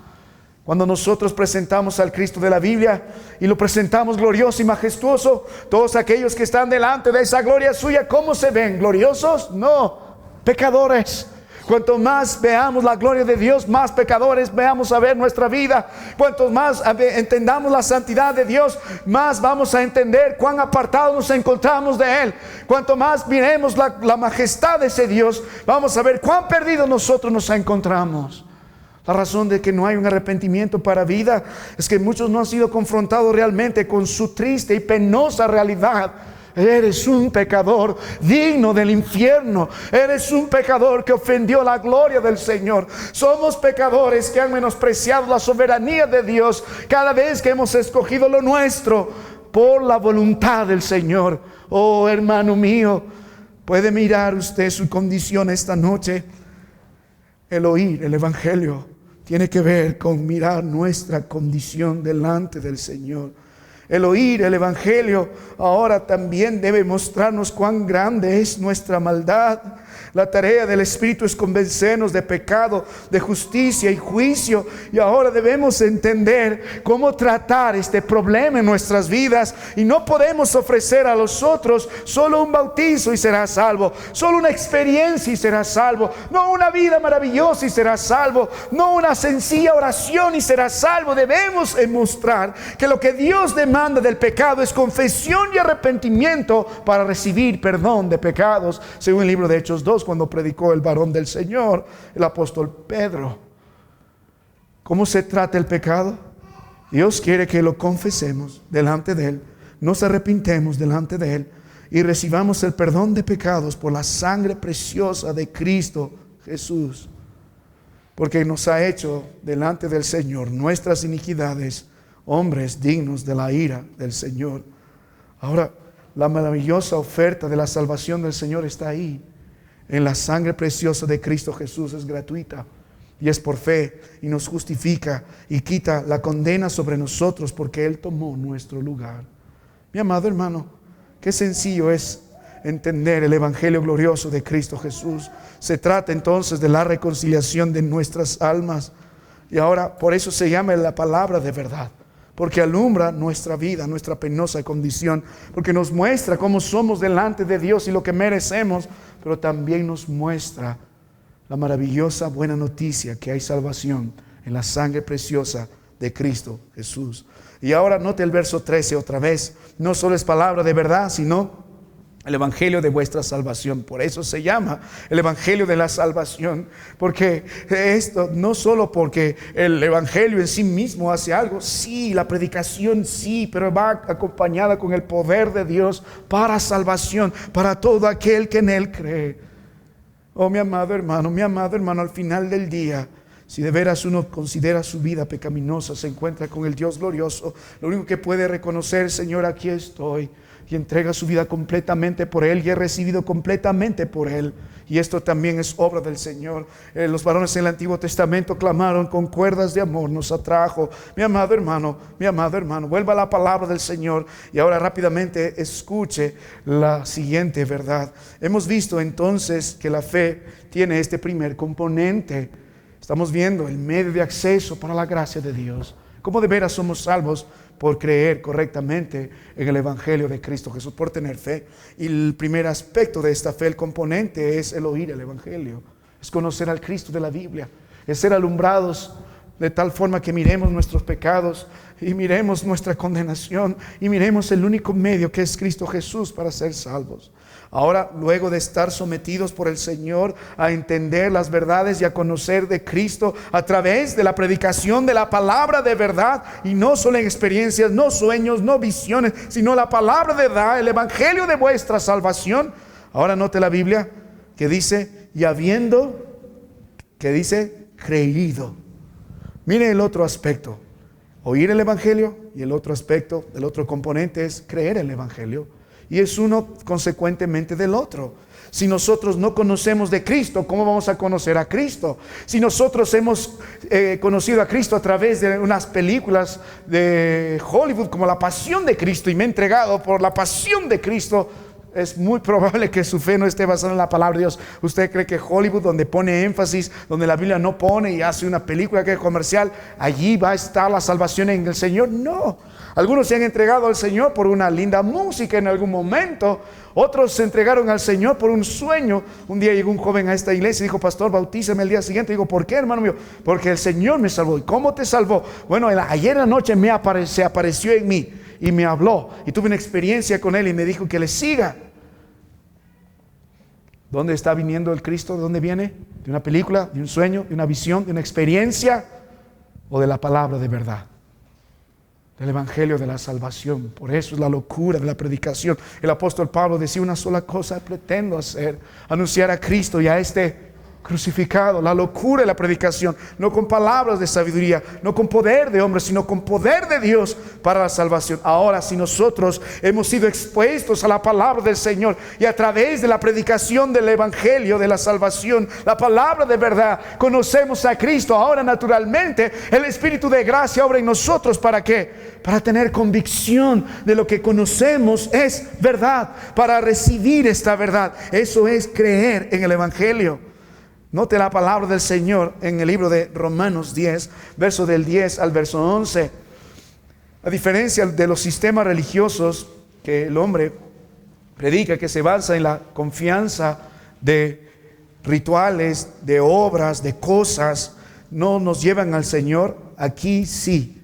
Cuando nosotros presentamos al Cristo de la Biblia y lo presentamos glorioso y majestuoso, todos aquellos que están delante de esa gloria suya, ¿cómo se ven? ¿Gloriosos? No, pecadores. Cuanto más veamos la gloria de Dios, más pecadores veamos a ver nuestra vida. Cuanto más entendamos la santidad de Dios, más vamos a entender cuán apartados nos encontramos de Él. Cuanto más miremos la majestad de ese Dios, vamos a ver cuán perdidos nosotros nos encontramos. La razón de que no hay un arrepentimiento para vida es que muchos no han sido confrontados realmente con su triste y penosa realidad. Eres un pecador digno del infierno. Eres un pecador que ofendió la gloria del Señor. Somos pecadores que han menospreciado la soberanía de Dios cada vez que hemos escogido lo nuestro por la voluntad del Señor. Oh, hermano mío, puede mirar usted su condición esta noche. El oír el Evangelio tiene que ver con mirar nuestra condición delante del Señor. El oír el Evangelio ahora también debe mostrarnos cuán grande es nuestra maldad. La tarea del Espíritu es convencernos de pecado, de justicia y juicio. Y ahora debemos entender cómo tratar este problema en nuestras vidas. Y no podemos ofrecer a los otros solo un bautizo y serás salvo, solo una experiencia y serás salvo, no una vida maravillosa y serás salvo, no una sencilla oración y serás salvo. Debemos demostrar que lo que Dios demanda del pecado es confesión y arrepentimiento para recibir perdón de pecados, según el libro de Hechos 2, cuando predicó el varón del Señor, el apóstol Pedro. ¿Cómo se trata el pecado? Dios quiere que lo confesemos delante de Él, nos arrepintemos delante de Él y recibamos el perdón de pecados por la sangre preciosa de Cristo Jesús, porque nos ha hecho delante del Señor nuestras iniquidades, hombres dignos de la ira del Señor. Ahora, la maravillosa oferta de la salvación del Señor está ahí. En la sangre preciosa de Cristo Jesús. Es gratuita y es por fe, y nos justifica y quita la condena sobre nosotros, porque Él tomó nuestro lugar. Mi amado hermano, qué sencillo es entender el Evangelio glorioso de Cristo Jesús. Se trata entonces de la reconciliación de nuestras almas, y ahora por eso se llama la palabra de verdad, porque alumbra nuestra vida, nuestra penosa condición, porque nos muestra cómo somos delante de Dios y lo que merecemos, pero también nos muestra la maravillosa buena noticia que hay salvación en la sangre preciosa de Cristo Jesús. Y ahora note el verso 13 otra vez. No solo es palabra de verdad, sino el Evangelio de vuestra salvación. Por eso se llama el Evangelio de la salvación, porque esto no solo porque el Evangelio en sí mismo hace algo, sí, la predicación sí, pero va acompañada con el poder de Dios para salvación, para todo aquel que en Él cree. Oh, mi amado hermano, al final del día, si de veras uno considera su vida pecaminosa, se encuentra con el Dios glorioso, lo único que puede reconocer: Señor, aquí estoy. Y entrega su vida completamente por Él, y he recibido completamente por Él. Y esto también es obra del Señor. Los varones en el Antiguo Testamento clamaron: con cuerdas de amor nos atrajo. Mi amado hermano, vuelva a la palabra del Señor y ahora rápidamente escuche la siguiente verdad. Hemos visto entonces que la fe tiene este primer componente. Estamos viendo el medio de acceso para la gracia de Dios. ¿Cómo de veras somos salvos? Por creer correctamente en el Evangelio de Cristo Jesús, por tener fe. Y el primer aspecto de esta fe, el componente, es el oír el Evangelio. Es conocer al Cristo de la Biblia. Es ser alumbrados de tal forma que miremos nuestros pecados y miremos nuestra condenación y miremos el único medio, que es Cristo Jesús, para ser salvos. Ahora, luego de estar sometidos por el Señor a entender las verdades y a conocer de Cristo a través de la predicación de la palabra de verdad, y no solo en experiencias, no sueños, no visiones, sino la palabra de verdad, el Evangelio de vuestra salvación. Ahora note la Biblia que dice: y habiendo, que dice, creído. Mire el otro aspecto: oír el Evangelio, y el otro aspecto, el otro componente es creer el Evangelio. Y es uno consecuentemente del otro. Si nosotros no conocemos de Cristo, ¿cómo vamos a conocer a Cristo? Si nosotros hemos conocido a Cristo a través de unas películas de Hollywood como La Pasión de Cristo, y me he entregado por la pasión de Cristo, es muy probable que su fe no esté basada en la palabra de Dios. ¿Usted cree que Hollywood, donde pone énfasis, donde la Biblia no pone, y hace una película que es comercial, allí va a estar la salvación en el Señor? No. Algunos se han entregado al Señor por una linda música en algún momento. Otros se entregaron al Señor por un sueño. Un día llegó un joven a esta iglesia y dijo: pastor, bautízame el día siguiente. Digo: ¿por qué, hermano mío? Porque el Señor me salvó. ¿Y cómo te salvó? Bueno, ayer en la noche se apareció en mí y me habló, y tuve una experiencia con Él y me dijo que le siga. ¿Dónde está viniendo el Cristo? ¿De dónde viene? ¿De una película? ¿De un sueño? ¿De una visión? ¿De una experiencia? ¿O de la palabra de verdad? del evangelio de la salvación. Por eso es la locura de la predicación. El apóstol Pablo decía: una sola cosa pretendo hacer, anunciar a Cristo y a este crucificado. La locura de la predicación, no con palabras de sabiduría, no con poder de hombres, sino con poder de Dios para la salvación. Ahora, si nosotros hemos sido expuestos a la palabra del Señor y a través de la predicación del evangelio de la salvación, la palabra de verdad, conocemos a Cristo, ahora naturalmente el Espíritu de gracia obra en nosotros. ¿Para qué? Para tener convicción de lo que conocemos es verdad, para recibir esta verdad. Eso es creer en el evangelio. Note la palabra del Señor en el libro de Romanos 10, verso del 10 al verso 11. A diferencia de los sistemas religiosos que el hombre predica, que se basa en la confianza de rituales, de obras, de cosas, no nos llevan al Señor. Aquí sí.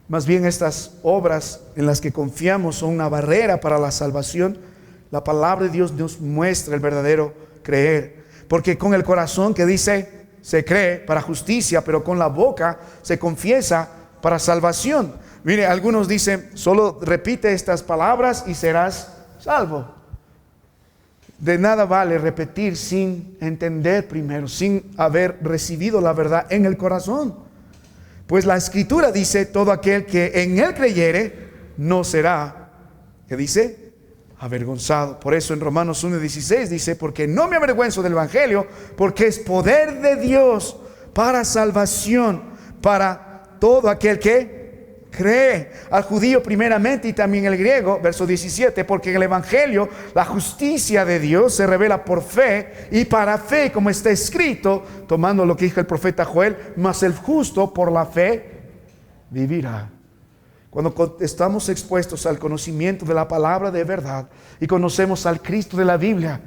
Más bien estas obras en las que confiamos son una barrera para la salvación. La palabra de Dios nos muestra el verdadero creer. Porque con el corazón, que dice, se cree para justicia, pero con la boca se confiesa para salvación. Mire, algunos dicen: solo repite estas palabras y serás salvo. De nada vale repetir sin entender primero, sin haber recibido la verdad en el corazón. Pues la Escritura dice: todo aquel que en él creyere no será, ¿qué dice?, avergonzado. Por eso en Romanos 1:16 dice: porque no me avergüenzo del evangelio, porque es poder de Dios para salvación para todo aquel que cree, al judío primeramente y también el griego. Verso 17: porque en el evangelio la justicia de Dios se revela por fe y para fe, como está escrito, tomando lo que dijo el profeta Joel: mas el justo por la fe vivirá. Cuando estamos expuestos al conocimiento de la palabra de verdad y conocemos al Cristo de la Biblia,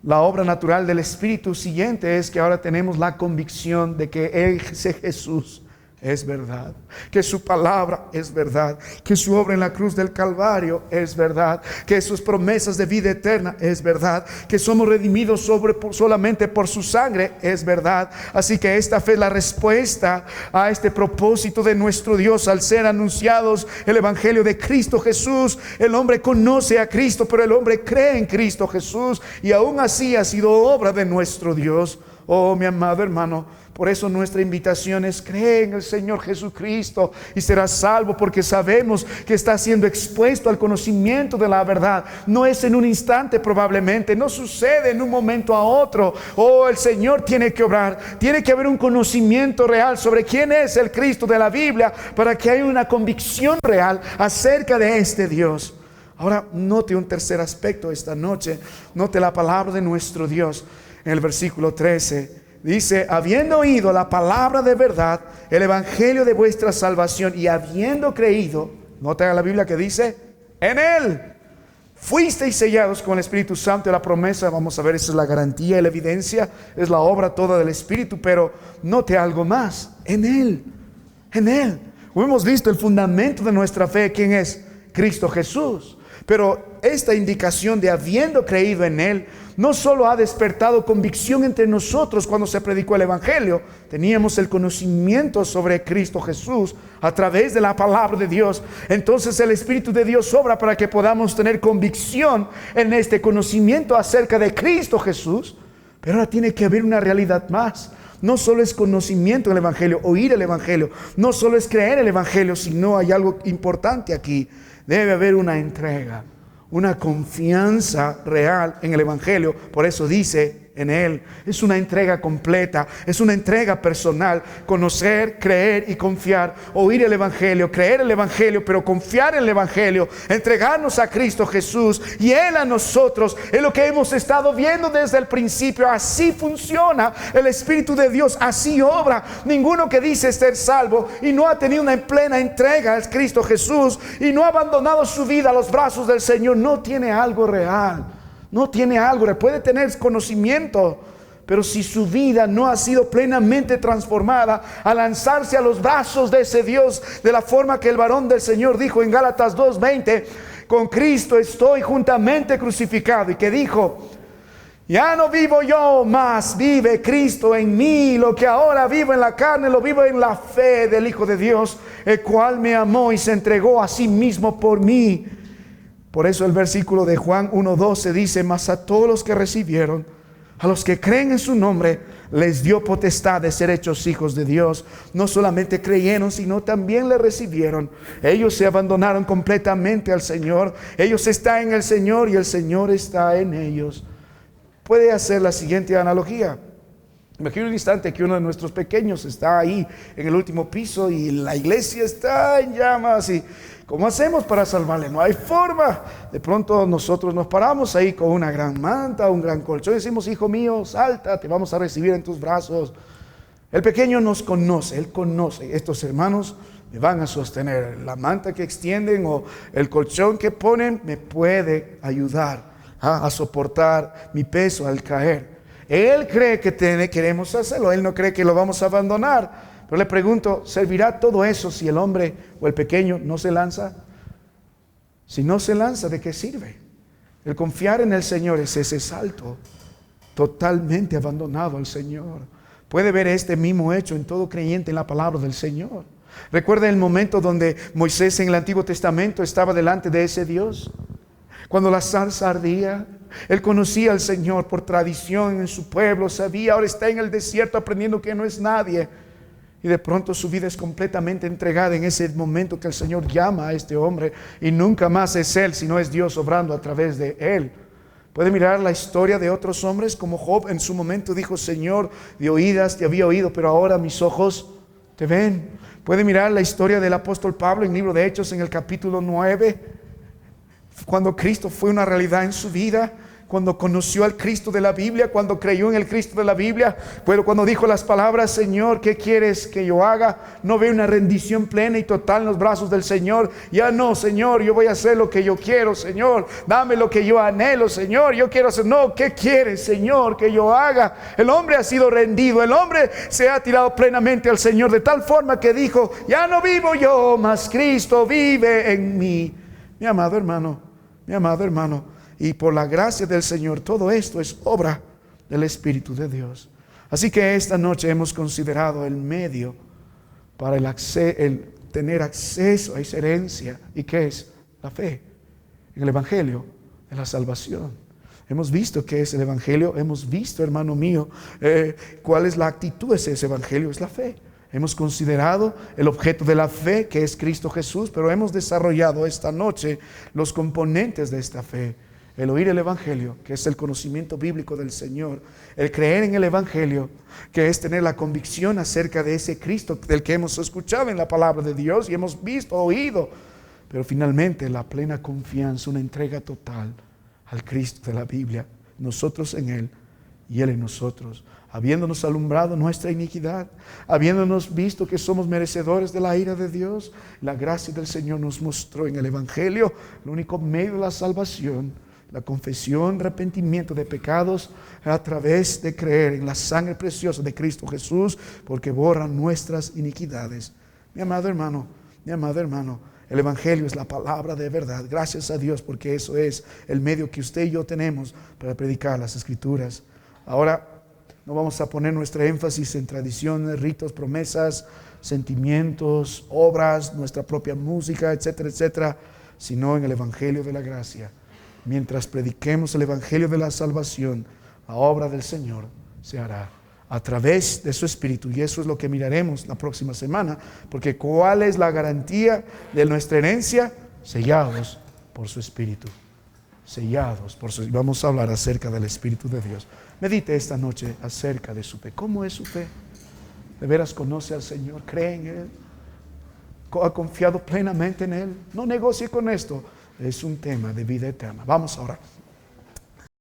la obra natural del Espíritu siguiente es que ahora tenemos la convicción de que ese Jesús es verdad, que su palabra es verdad, que su obra en la cruz del Calvario es verdad, que sus promesas de vida eterna es verdad, que somos redimidos solamente por su sangre es verdad. Así que esta fe es la respuesta a este propósito de nuestro Dios. Al ser anunciados el evangelio de Cristo Jesús, el hombre conoce a Cristo, pero el hombre cree en Cristo Jesús, y aún así ha sido obra de nuestro Dios. Oh, mi amado hermano, por eso nuestra invitación es: cree en el Señor Jesucristo y serás salvo, porque sabemos que está siendo expuesto al conocimiento de la verdad. No es en un instante, probablemente, no sucede en un momento a otro. Oh, el Señor tiene que obrar, tiene que haber un conocimiento real sobre quién es el Cristo de la Biblia, para que haya una convicción real acerca de este Dios. Ahora, note un tercer aspecto esta noche. Note la palabra de nuestro Dios. En el versículo 13 dice: habiendo oído la palabra de verdad, el evangelio de vuestra salvación, y habiendo creído, nota la Biblia que dice: en él fuisteis sellados con el Espíritu Santo de la promesa. Vamos a ver, esa es la garantía y la evidencia, es la obra toda del Espíritu. Pero note algo más: en él, en él. Hemos visto el fundamento de nuestra fe, ¿quién es? Cristo Jesús. Pero esta indicación de habiendo creído en él no solo ha despertado convicción entre nosotros cuando se predicó el evangelio. Teníamos el conocimiento sobre Cristo Jesús a través de la palabra de Dios. Entonces el Espíritu de Dios obra para que podamos tener convicción en este conocimiento acerca de Cristo Jesús. Pero ahora tiene que haber una realidad más. No solo es conocimiento del evangelio, oír el evangelio, no solo es creer el evangelio, sino hay algo importante aquí. Debe haber una entrega, una confianza real en el evangelio. Por eso dice: en él. Es una entrega completa, es una entrega personal. Conocer, creer y confiar. Oír el evangelio, creer el evangelio, pero confiar en el evangelio. Entregarnos a Cristo Jesús y él a nosotros. Es lo que hemos estado viendo desde el principio. Así funciona el Espíritu de Dios, así obra. Ninguno que dice ser salvo y no ha tenido una plena entrega a Cristo Jesús y no ha abandonado su vida a los brazos del Señor, no tiene algo real. No tiene algo, puede tener conocimiento, pero si su vida no ha sido plenamente transformada a lanzarse a los brazos de ese Dios, de la forma que el varón del Señor dijo en Gálatas 2:20: con Cristo estoy juntamente crucificado. Y que dijo: Ya no vivo yo, mas vive Cristo en mí. Lo que ahora vivo en la carne, lo vivo en la fe del Hijo de Dios, el cual me amó y se entregó a sí mismo por mí. Por eso el versículo de Juan 1:12 dice: mas a todos los que recibieron, a los que creen en su nombre, les dio potestad de ser hechos hijos de Dios. No solamente creyeron, sino también le recibieron. Ellos se abandonaron completamente al Señor. Ellos están en el Señor y el Señor está en ellos. Puede hacer la siguiente analogía. Imagina un instante que uno de nuestros pequeños está ahí en el último piso y la iglesia está en llamas. Y ¿cómo hacemos para salvarle? No hay forma. De pronto nosotros nos paramos ahí con una gran manta, un gran colchón y decimos: hijo mío, salta, te vamos a recibir en tus brazos. El pequeño nos conoce, él conoce: estos hermanos me van a sostener. La manta que extienden o el colchón que ponen me puede ayudar a soportar mi peso al caer. Él cree que queremos hacerlo, él no cree que lo vamos a abandonar. Pero le pregunto: ¿servirá todo eso si el hombre o el pequeño no se lanza? Si no se lanza, ¿de qué sirve? El confiar en el Señor es ese salto totalmente abandonado al Señor. Puede ver este mismo hecho en todo creyente en la palabra del Señor. Recuerda el momento donde Moisés en el Antiguo Testamento estaba delante de ese Dios. Cuando la zarza ardía, él conocía al Señor por tradición en su pueblo, sabía. Ahora está en el desierto aprendiendo que no es nadie. Y de pronto su vida es completamente entregada en ese momento que el Señor llama a este hombre. Y nunca más es él, sino es Dios obrando a través de él. Puede mirar la historia de otros hombres como Job. En su momento dijo: Señor, de oídas te había oído, pero ahora mis ojos te ven. Puede mirar la historia del apóstol Pablo en el libro de Hechos en el capítulo 9. Cuando Cristo fue una realidad en su vida, cuando conoció al Cristo de la Biblia, cuando creyó en el Cristo de la Biblia, pero cuando dijo las palabras: Señor, ¿qué quieres que yo haga? No ve una rendición plena y total en los brazos del Señor. Ya no, Señor, yo voy a hacer lo que yo quiero, Señor. Dame lo que yo anhelo, Señor. Yo quiero hacer. No, ¿qué quieres, Señor, que yo haga? El hombre ha sido rendido. El hombre se ha tirado plenamente al Señor, de tal forma que dijo: ya no vivo yo, mas Cristo vive en mí. Mi amado hermano, y por la gracia del Señor, todo esto es obra del Espíritu de Dios. Así que esta noche hemos considerado el medio para el tener acceso a esa herencia. ¿Y qué es? La fe en el Evangelio de la salvación. Hemos visto qué es el Evangelio. Hemos visto, hermano mío, cuál es la actitud de ese Evangelio. Es la fe. Hemos considerado el objeto de la fe, que es Cristo Jesús, pero hemos desarrollado esta noche los componentes de esta fe. El oír el Evangelio, que es el conocimiento bíblico del Señor. El creer en el Evangelio, que es tener la convicción acerca de ese Cristo del que hemos escuchado en la palabra de Dios y hemos visto, oído. Pero finalmente la plena confianza, una entrega total al Cristo de la Biblia. Nosotros en Él y Él en nosotros. Habiéndonos alumbrado nuestra iniquidad, habiéndonos visto que somos merecedores de la ira de Dios, la gracia del Señor nos mostró en el Evangelio el único medio de la salvación, la confesión, arrepentimiento de pecados a través de creer en la sangre preciosa de Cristo Jesús, porque borra nuestras iniquidades. Mi amado hermano, el Evangelio es la palabra de verdad. Gracias a Dios, porque eso es el medio que usted y yo tenemos para predicar las Escrituras. Ahora, no vamos a poner nuestra énfasis en tradiciones, ritos, promesas, sentimientos, obras, nuestra propia música, etcétera, etcétera, sino en el Evangelio de la gracia. Mientras prediquemos el Evangelio de la salvación, la obra del Señor se hará a través de su Espíritu. Y eso es lo que miraremos la próxima semana, porque ¿cuál es la garantía de nuestra herencia? Sellados por su Espíritu. Sellados por su... Vamos a hablar acerca del Espíritu de Dios. Medite esta noche acerca de su fe. ¿Cómo es su fe? ¿De veras conoce al Señor? ¿Cree en Él? ¿Ha confiado plenamente en Él? No negocie con esto. Es un tema de vida eterna. Vamos ahora.